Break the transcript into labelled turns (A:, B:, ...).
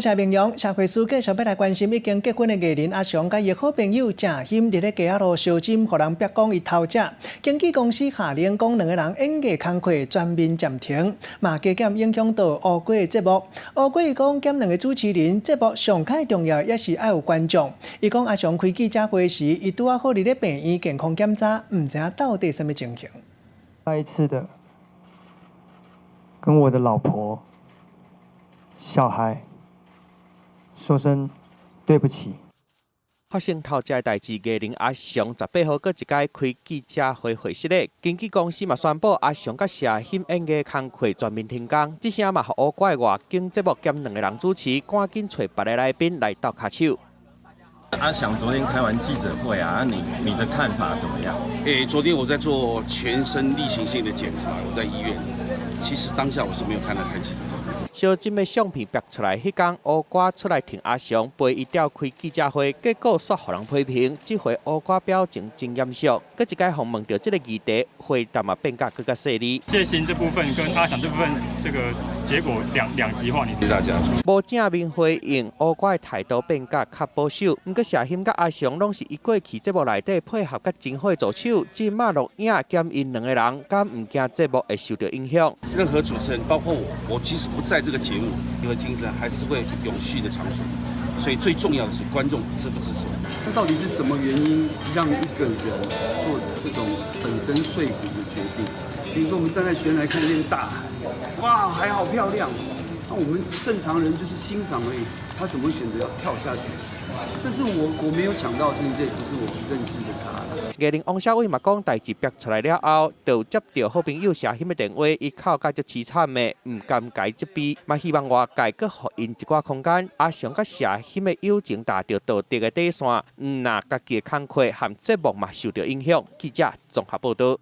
A: 在平阳，社会事继续要来关心已经结婚的艺人阿翔，甲伊好朋友郑欣伫咧街仔路烧金，互人逼讲伊偷食。经纪公司下令讲，两个人演艺工课全面暂停，嘛加减影响到乌龟的节目。乌龟伊讲，兼两个主持人，节目上较重要也是爱有观众。伊讲阿翔开记者会时，伊拄好伫咧病院健康检查，唔知影到底什么情形。
B: 再一次的跟我的老婆、小孩。 说声对不起。
C: 发生偷食的代志，艺人阿翔18号搁一届开记者会室咧，经纪公司嘛宣布阿翔甲谢欣演艺工课全面停工，这声嘛互乌怪外景节目兼两个人主持，赶紧找别个来宾来斗卡手。
D: 阿翔昨天开完记者会啊，你的看法怎么样？
E: 昨天我在做全身例行性的检查，我在医院。其实当下我是没有看到开记者会。
C: 小金的相片拍出来，迄天乌瓜出来挺阿翔，陪伊调开记者会，结果煞互人批评。这回乌瓜表情真严肃，搁一届访问到这个议题，回答嘛变甲更加犀利。
F: 谢欣这部分跟阿翔这部分，这个结果两极化。
E: 谢谢大家。
C: 无正面回应，乌瓜的态度变甲较保守。毋过谢欣甲阿翔拢是伊过去节目内底配合甲真好的助手，即马录影兼因两个人，敢毋惊节目会受到影响？
E: 任何主持人，包括我即使不在这个节目，你的精神还是会永续的长存。所以最重要的是观众支不支持我。
G: 那到底是什么原因让一个人做这种粉身碎骨的决定？比如说我们站在悬崖看见大海，哇，海好漂亮。那我们正常人就是欣赏而已，他怎么选择要跳下去死？这是我没有想到的事情，这也不是我认识的他。
C: 艺人王小伟嘛讲，代志逼出来了后，就接到好朋友谢欣的电话，伊哭甲足凄惨的，唔甘改这边，嘛希望外界搁互因一寡空间。阿翔甲谢欣的友情达到道德的底线，若家己的工课和节目嘛受到影响。记者综合报道。